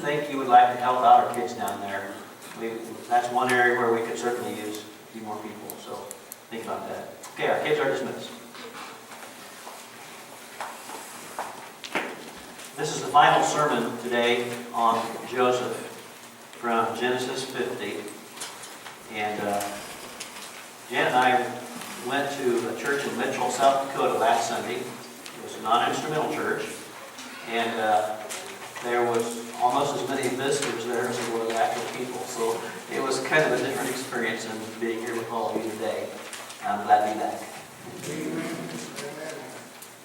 think you would like to help out our kids down there, that's one area where we could certainly use a few more people. So think about that. Okay, our kids are dismissed. This is the final sermon today on Joseph from Genesis 50. And Jan and I went to a church in Mitchell, South Dakota last Sunday. It was a non-instrumental church. And there was almost as many visitors there as there was actual people. So it was kind of a different experience than being here with all of you today. I'm glad to be back.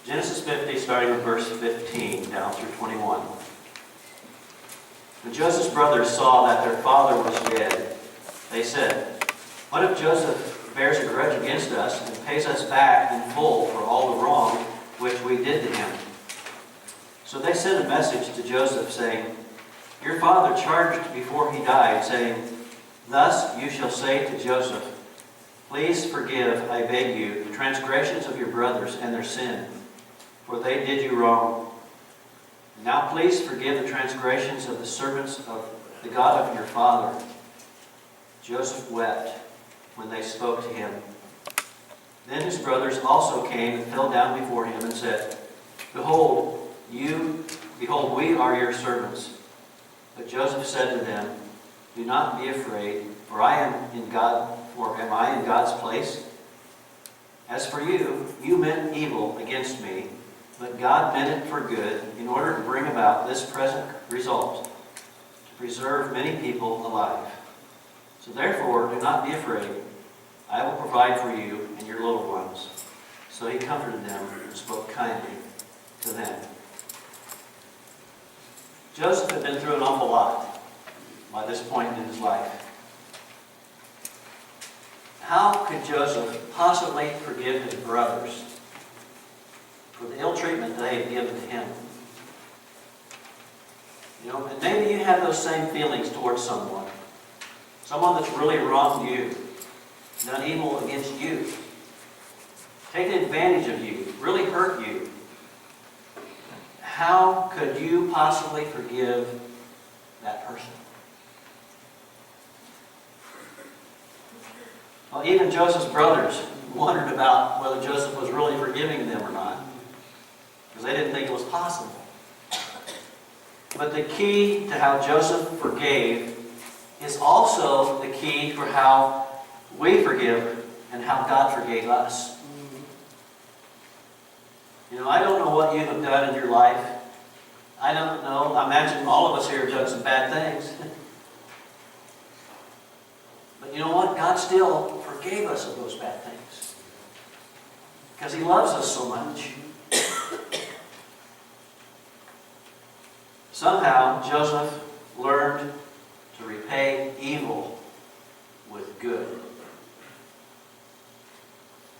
Genesis 50, starting with verse 15 down through 21. When Joseph's brothers saw that their father was dead, they said, "What if Joseph bears a grudge against us and pays us back in full for all the wrong which we did to him?" So they sent a message to Joseph saying, "Your father charged before he died, saying, 'Thus you shall say to Joseph, Please forgive, I beg you, the transgressions of your brothers and their sin, for they did you wrong. Now please forgive the transgressions of the servants of the God of your father.' Joseph wept when they spoke to him. Then his brothers also came and fell down before him and said, Behold, we are your servants." But Joseph said to them, "Do not be afraid, for am I in God's place? As for you, you meant evil against me, but God meant it for good, in order to bring about this present result, to preserve many people alive. So therefore, do not be afraid. I will provide for you and your little ones." So he comforted them and spoke kindly to them. Joseph had been through an awful lot by this point in his life. How could Joseph possibly forgive his brothers for the ill treatment they had given to him? And maybe you have those same feelings towards someone that's really wronged you, done evil against you, taken advantage of you, really hurt you. How could you possibly forgive that person? Well, even Joseph's brothers wondered about whether Joseph was really forgiving them or not, because they didn't think it was possible. But the key to how Joseph forgave is also the key for how we forgive and how God forgave us. I don't know what you have done in your life. I don't know. I imagine all of us here have done some bad things. But you know what? God still forgave us of those bad things, because He loves us so much. Somehow, Joseph learned to repay evil with good.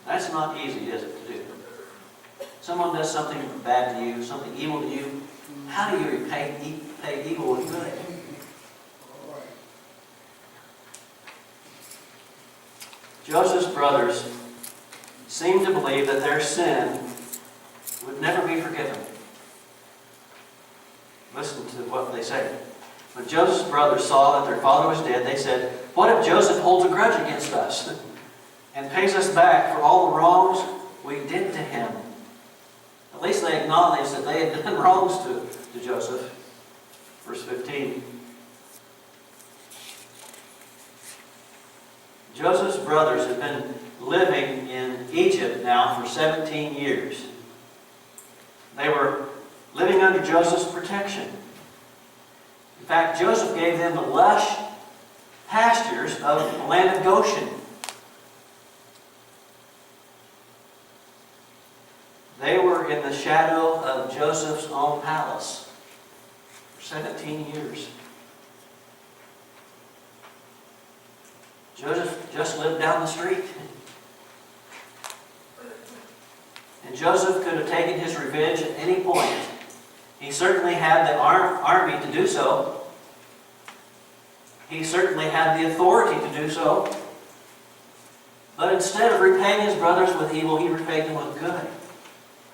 That's not easy, is it, to do? Someone does something bad to you, something evil to you. How do you repay evil with good? Joseph's brothers seemed to believe that their sin would never be forgiven. Listen to what they say. When Joseph's brothers saw that their father was dead, they said, "What if Joseph holds a grudge against us and pays us back for all the wrongs we did to him?" At least they acknowledged that they had done wrongs to Joseph. Verse 15. Joseph's brothers had been living in Egypt now for 17 years. They were living under Joseph's protection. In fact, Joseph gave them the lush pastures of the land of Goshen. They were in the shadow of Joseph's own palace for 17 years. Joseph just lived down the street. And Joseph could have taken his revenge at any point. He certainly had the army to do so. He certainly had the authority to do so. But instead of repaying his brothers with evil, he repaid them with good.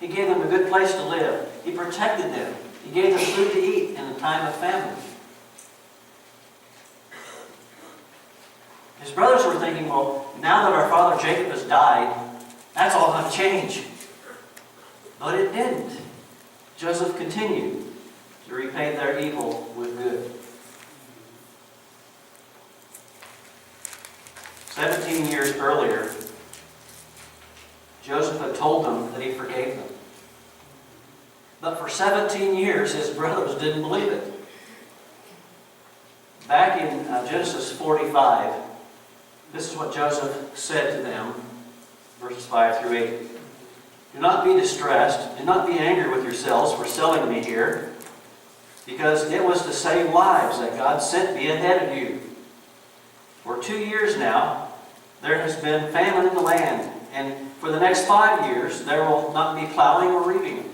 He gave them a good place to live. He protected them. He gave them food to eat in a time of famine. His brothers were thinking, well, now that our father Jacob has died, that's all going to change. But it didn't. Joseph continued to repay their evil with good. 17 years earlier, Joseph had told them that he forgave them. But for 17 years, his brothers didn't believe it. Back in Genesis 45, this is what Joseph said to them, verses 5 through 8. Do not be distressed, do not be angry with yourselves for selling me here, because it was to save lives that God sent me ahead of you. For 2 years now, there has been famine in the land, and for the next 5 years, there will not be plowing or reaping.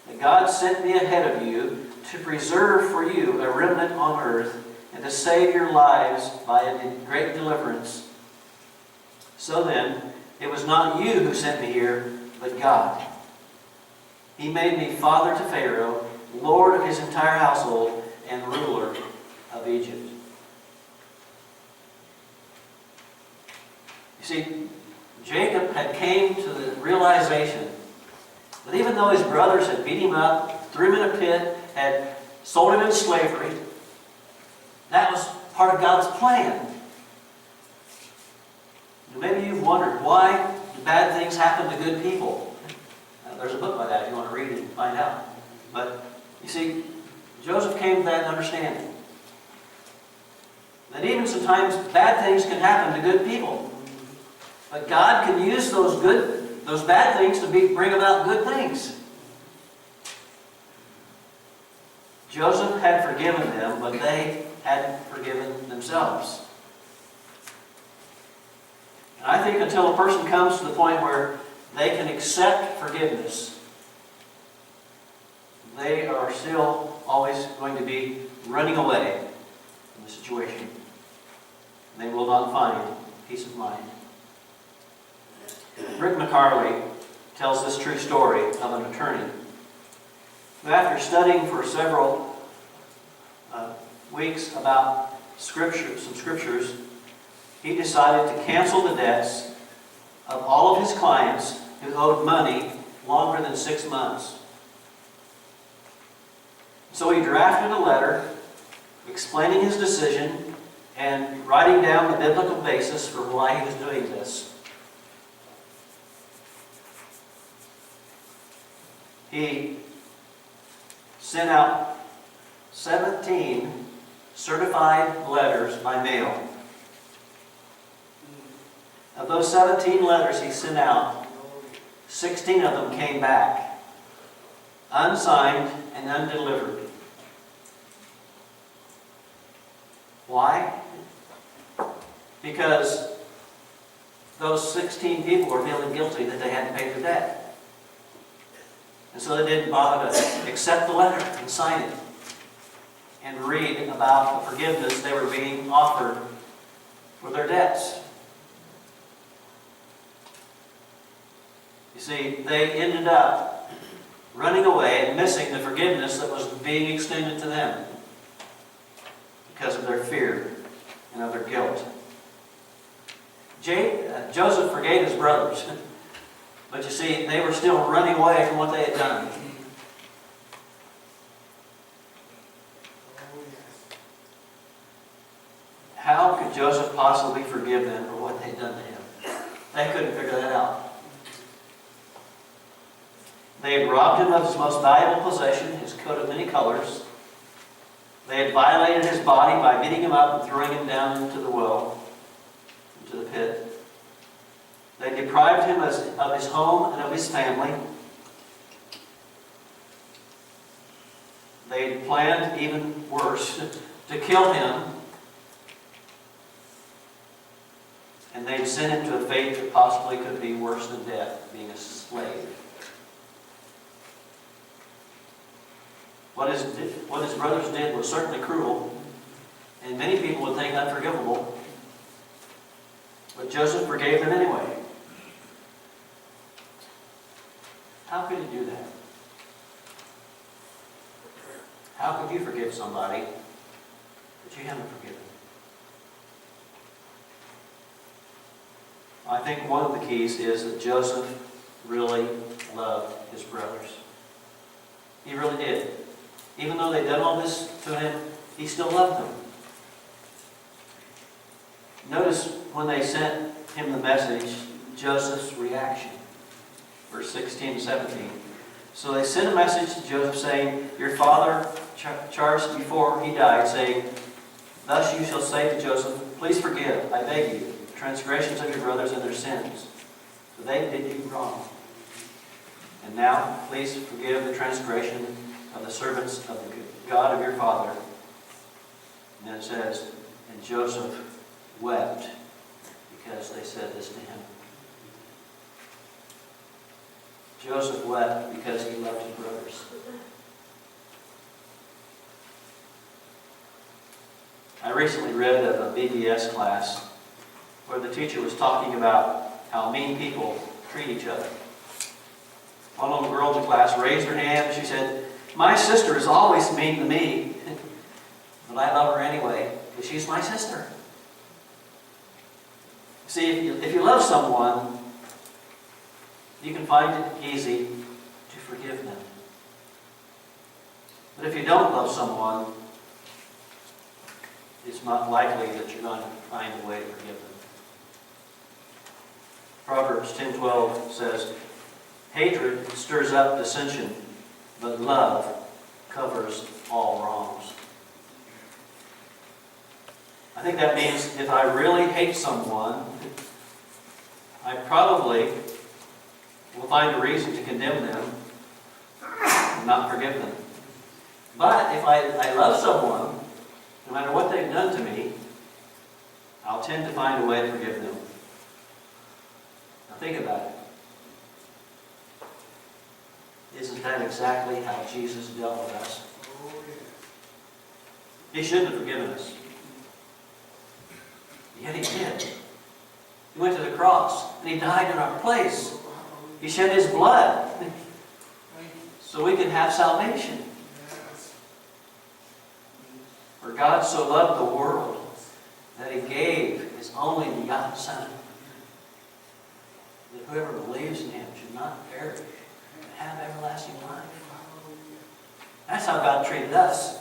That God sent me ahead of you to preserve for you a remnant on earth, and to save your lives by a great deliverance. So then, it was not you who sent me here, but God. He made me father to Pharaoh, lord of his entire household, and ruler of Egypt. You see, Jacob had came to the realization that even though his brothers had beat him up, threw him in a pit, had sold him into slavery, that was part of God's plan. Maybe you've wondered, why do bad things happen to good people? There's a book by that if you want to read it and find out. But, you see, Joseph came to that understanding. That even sometimes bad things can happen to good people. But God can use those bad things to bring about good things. Joseph had forgiven them, but they hadn't forgiven themselves. And I think until a person comes to the point where they can accept forgiveness, they are still always going to be running away from the situation. They will not find peace of mind. Rick McCarley tells this true story of an attorney who, after studying for several weeks about some scriptures, he decided to cancel the debts of all of his clients who owed money longer than 6 months. So he drafted a letter explaining his decision and writing down the biblical basis for why he was doing this. He sent out 17 certified letters by mail. Of those 17 letters he sent out, 16 of them came back, unsigned and undelivered. Why? Because those 16 people were feeling guilty that they hadn't paid their debt. And so they didn't bother to accept the letter and sign it and read about the forgiveness they were being offered for their debts. You see, they ended up running away and missing the forgiveness that was being extended to them because of their fear and of their guilt. Joseph forgave his brothers, but you see, they were still running away from what they had done. How could Joseph possibly forgive them for what they'd done to him? They couldn't figure that out. They had robbed him of his most valuable possession, his coat of many colors. They had violated his body by beating him up and throwing him down into the well, into the pit. They deprived him of his home and of his family. They had planned even worse, to kill him. And they'd sent him to a fate that possibly could be worse than death, being a slave. What his brothers did was certainly cruel, and many people would think unforgivable. But Joseph forgave them anyway. How could he do that? How could you forgive somebody that you haven't forgiven? I think one of the keys is that Joseph really loved his brothers. He really did. Even though they'd done all this to him, he still loved them. Notice when they sent him the message, Joseph's reaction. Verse 16 and 17. So they sent a message to Joseph saying, your father charged before he died, saying, thus you shall say to Joseph, please forgive, I beg you, the transgressions of your brothers and their sins, for they did you wrong. And now, please forgive the transgression of the servants of the God of your father. And then it says, and Joseph wept because they said this to him. Joseph wept because he loved his brothers. I recently read of a BBS class where the teacher was talking about how mean people treat each other. One little girl in the class raised her hand and she said, my sister is always mean to me, but I love her anyway because she's my sister. See, if you love someone, you can find it easy to forgive them. But if you don't love someone, it's not likely that you're going to find a way to forgive them. Proverbs 10:12 says, hatred stirs up dissension, but love covers all wrongs. I think that means if I really hate someone, I probably will find a reason to condemn them and not forgive them. But if I love someone, no matter what they've done to me, I'll tend to find a way to forgive them. Now think about it. Isn't that exactly how Jesus dealt with us? He shouldn't have forgiven us. Yet he did. He went to the cross and he died in our place. He shed his blood so we can have salvation. For God so loved the world that he gave his only begotten Son, that whoever believes in him should not perish, but have everlasting life. That's how God treated us.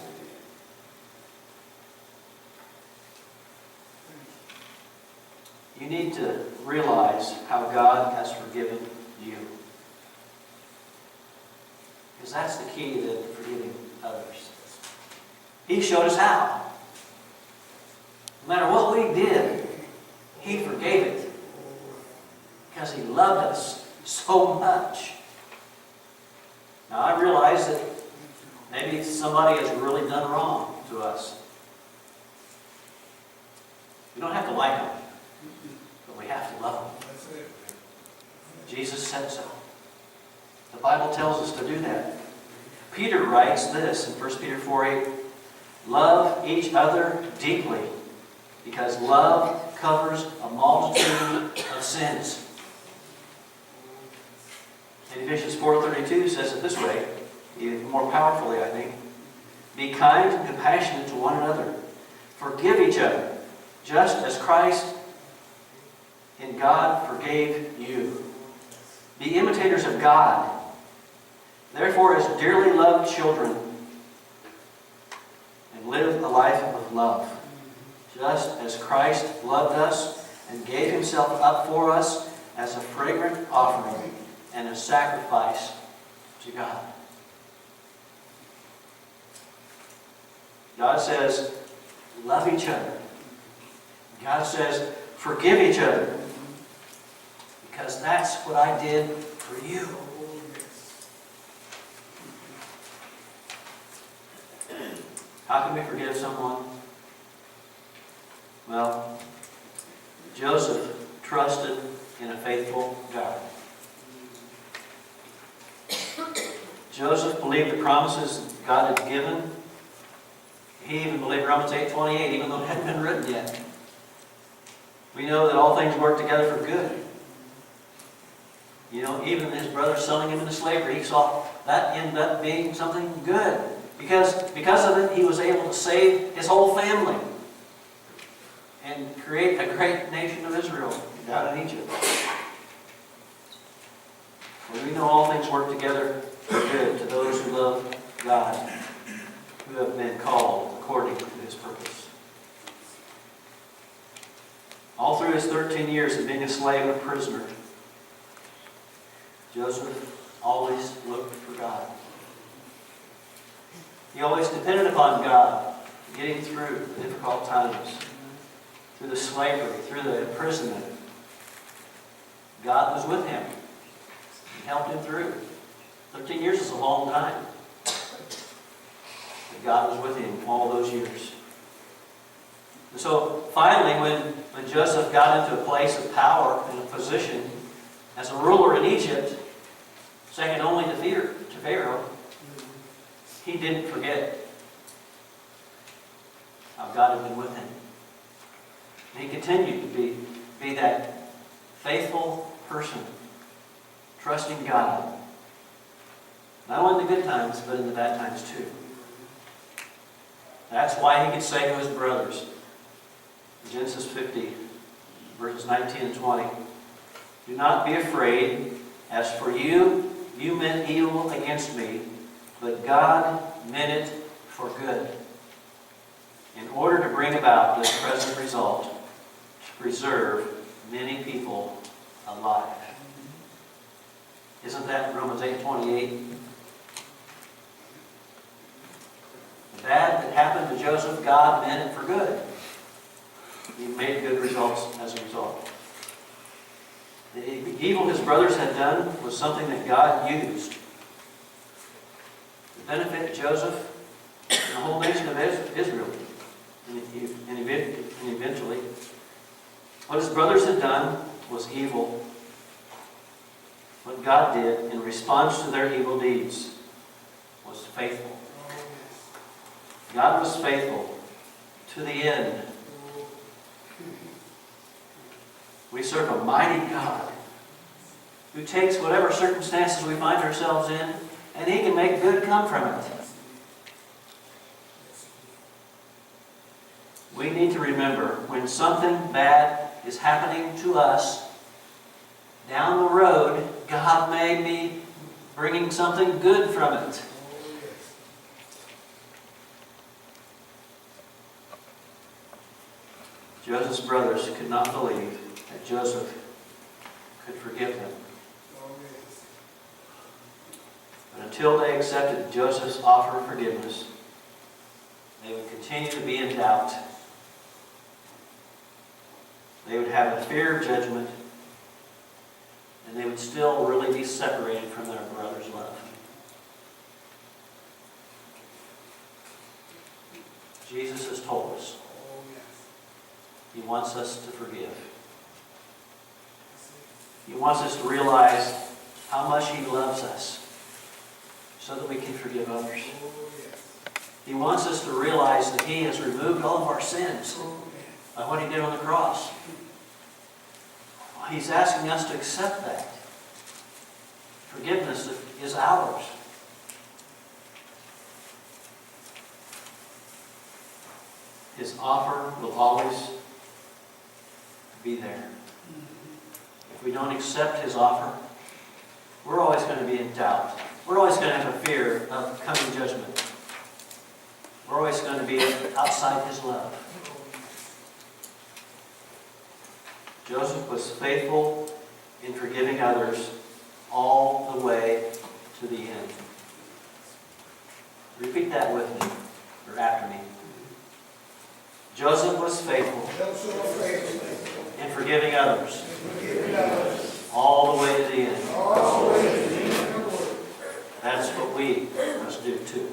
You need to realize how God has forgiven you. Because that's the key to forgiving others. He showed us how. No matter what we did, he forgave it. Because he loved us so much. Now I realize that maybe somebody has really done wrong to us. We don't have to like them, but we have to love them. Jesus said so. The Bible tells us to do that. Peter writes this in 1 Peter 4:8, love each other deeply, because love covers a multitude of sins. And Ephesians 4:32 says it this way, even more powerfully, I think. Be kind and compassionate to one another. Forgive each other, just as Christ in God forgave you. Be imitators of God. Therefore, as dearly loved children, and live a life of love, just as Christ loved us and gave himself up for us as a fragrant offering and a sacrifice to God. God says, love each other. God says, forgive each other. Because that's what I did for you. How can we forgive someone? Well, Joseph trusted in a faithful God. Joseph believed the promises God had given. He even believed Romans 8:28, even though it hadn't been written yet. We know that all things work together for good. You know, even his brother selling him into slavery, he saw that ended up being something good. Because of it, he was able to save his whole family and create a great nation of Israel. down in Egypt. For we know all things work together for good to those who love God, who have been called according to His purpose. All through his 13 years of being a slave and a prisoner, Joseph always looked for God. He always depended upon God, getting through the difficult times, through the slavery, through the imprisonment. God was with him. He helped him through. 13 years is a long time. But God was with him all those years. And so finally, when Joseph got into a place of power and a position as a ruler in Egypt, second only to Pharaoh, he didn't forget how God had been with him. And he continued to be that faithful person, trusting God. Not only in the good times, but in the bad times too. That's why he could say to his brothers, in Genesis 50, verses 19 and 20, "Do not be afraid. As for you, you meant evil against me, but God meant it for good, in order to bring about this present result, to preserve many people alive." Isn't that Romans 8:28? The bad that happened to Joseph, God meant it for good. He made good results as a result. The evil his brothers had done was something that God used to benefit Joseph and the whole nation of Israel. And eventually, what his brothers had done was evil. What God did in response to their evil deeds was faithful. God was faithful to the end. We serve a mighty God who takes whatever circumstances we find ourselves in, and He can make good come from it. We need to remember, when something bad is happening to us, down the road, God may be bringing something good from it. Joseph's brothers could not believe that Joseph could forgive them. But until they accepted Joseph's offer of forgiveness, they would continue to be in doubt. They would have a fear of judgment, and they would still really be separated from their brother's love. Jesus has told us He wants us to forgive. He wants us to realize how much He loves us so that we can forgive others. He wants us to realize that He has removed all of our sins by what He did on the cross. He's asking us to accept that. Forgiveness is ours. His offer will always be there. If we don't accept His offer, we're always going to be in doubt. We're always going to have a fear of coming judgment. We're always going to be outside His love. Joseph was faithful in forgiving others all the way to the end. Repeat that with me, or after me. Joseph was faithful in forgiving others all the way to the end. That's what we must do too.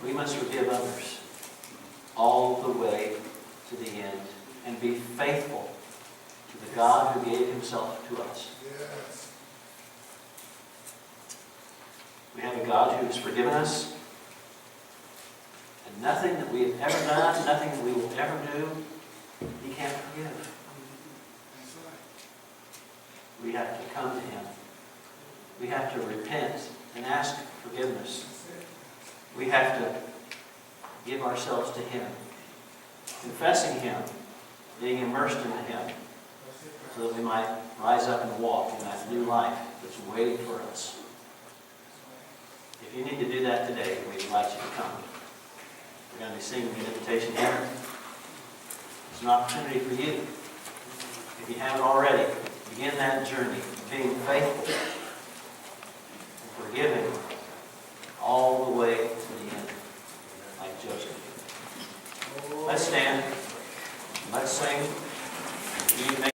We must forgive others all the way to the end and be faithful to the God who gave Himself to us. We have a God who has forgiven us, and nothing that we have ever done, nothing that we will ever do, He can't forgive. We have to come to Him. We have to repent and ask forgiveness. We have to give ourselves to Him, confessing Him, being immersed into Him, so that we might rise up and walk in that new life that's waiting for us. If you need to do that today, we invite you to come. We're going to be singing the invitation hymn. It's an opportunity for you. If you haven't already, begin that journey of being faithful